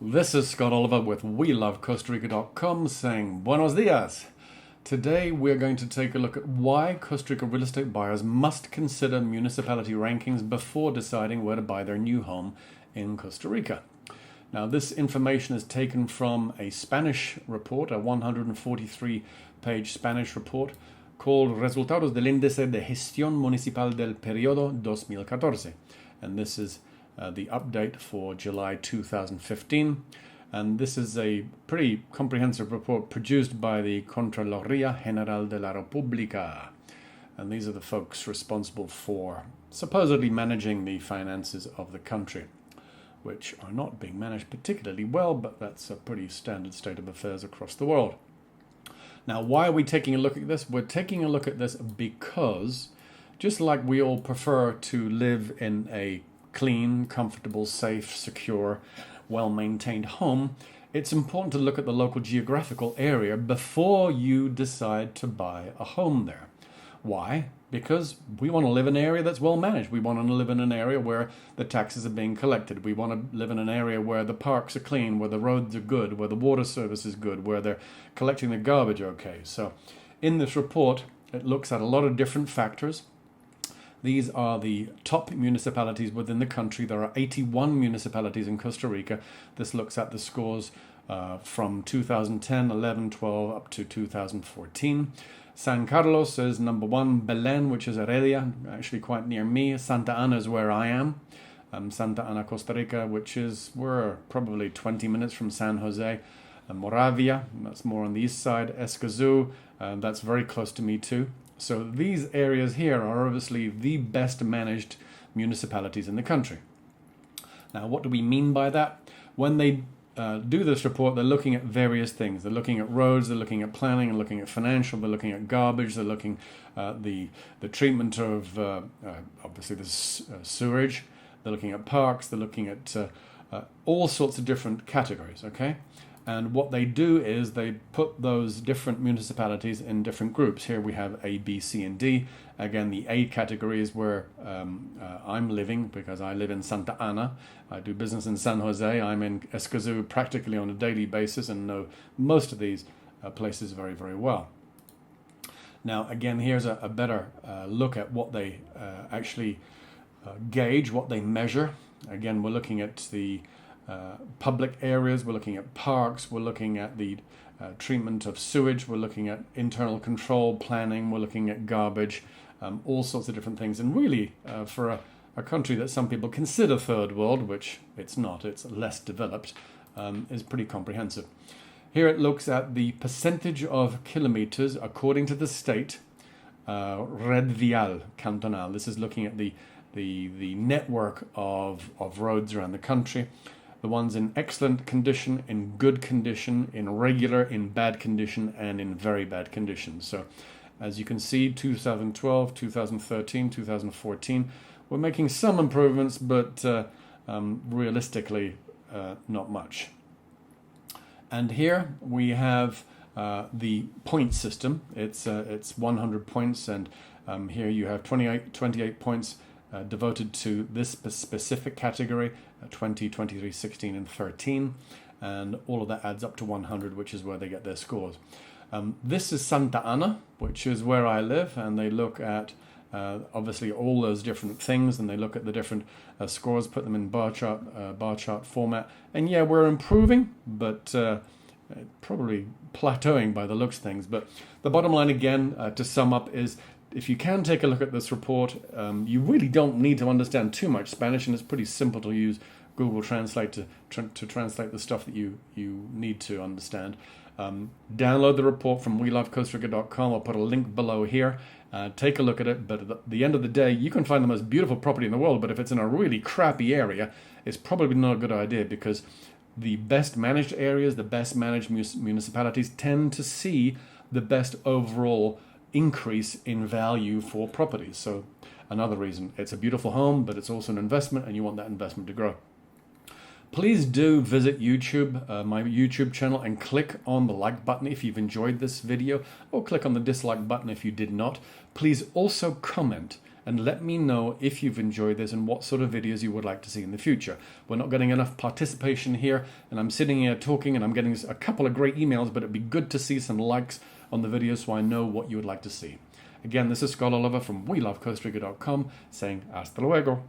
This is Scott Oliver with WeLoveCostaRica.com saying Buenos dias. Today we're going to take a look at why Costa Rica real estate buyers must consider municipality rankings before deciding where to buy their new home in Costa Rica. Now, this information is taken from a Spanish report, a 143-page Spanish report called Resultados del Índice de Gestión Municipal del Periodo 2014. And this is the update for July 2015. And this is a pretty comprehensive report produced by the Contraloría General de la República. And these are the folks responsible for supposedly managing the finances of the country, which are not being managed particularly well, but that's a pretty standard state of affairs across the world. Now, why are we taking a look at this? We're taking a look at this because just like we all prefer to live in a clean, comfortable, safe, secure, well-maintained home, it's important to look at the local geographical area before you decide to buy a home there. Why? Because we want to live in an area that's well managed. We want to live in an area where the taxes are being collected. We want to live in an area where the parks are clean, where the roads are good, where the water service is good, where they're collecting the garbage okay. So in this report, it looks at a lot of different factors. These are the top municipalities within the country. There are 81 municipalities in Costa Rica. This looks at the scores from 2010, 11, 12 up to 2014. San Carlos is number one. Belén, which is Heredia, actually quite near me. Santa Ana is where I am. Santa Ana, Costa Rica, we're probably 20 minutes from San Jose. Moravia, that's more on the east side. Escazú, that's very close to me too. So these areas here are obviously the best managed municipalities in the country. Now, what do we mean by that? When they do this report, they're looking at various things. They're looking at roads, they're looking at planning, and looking at financial, they're looking at garbage, they're looking at the treatment of obviously the sewage, they're looking at parks, they're looking at all sorts of different categories, okay? And what they do is they put those different municipalities in different groups. Here we have A, B, C, and D. Again, the A category is where I'm living, because I live in Santa Ana. I do business in San Jose. I'm in Escazú practically on a daily basis and know most of these places very, very well. Now, again, here's a better look at what they actually gauge, what they measure. Again, we're looking at the public areas, we're looking at parks, we're looking at the treatment of sewage, we're looking at internal control planning, we're looking at garbage, all sorts of different things. And really, for a country that some people consider third world, which it's not, it's less developed, is pretty comprehensive. Here it looks at the percentage of kilometers according to the state, red vial cantonal. This is looking at the network of roads around the country. The ones in excellent condition, in good condition, in regular, in bad condition, and in very bad condition. So as you can see, 2012, 2013, 2014, we're making some improvements, but realistically, not much. And here we have the point system. It's 100 points, and here you have 28 points devoted to this specific category, 20, 23, 16, and 13, and all of that adds up to 100, which is where they get their scores. This is Santa Ana, which is where I live, and they look at obviously all those different things, and they look at the different scores, put them in bar chart format, and yeah, we're improving, but probably plateauing by the looks of things. But the bottom line, again, to sum up, is if you can take a look at this report, you really don't need to understand too much Spanish, and it's pretty simple to use Google Translate to translate the stuff that you need to understand. Download the report from WeLoveCostaRica.com. I'll put a link below here. Take a look at it, but at the end of the day, you can find the most beautiful property in the world, but if it's in a really crappy area, it's probably not a good idea, because the best managed areas, the best managed municipalities tend to see the best overall increase in value for properties. So another reason, it's a beautiful home, but it's also an investment, and you want that investment to grow. Please do visit YouTube, my YouTube channel, and click on the like button if you've enjoyed this video, or click on the dislike button if you did not. Please also comment and let me know if you've enjoyed this and what sort of videos you would like to see in the future. We're not getting enough participation here, and I'm sitting here talking and I'm getting a couple of great emails, but it'd be good to see some likes on the video so I know what you would like to see. Again, this is Scott Oliver from WeLoveCostaRica.com saying hasta luego.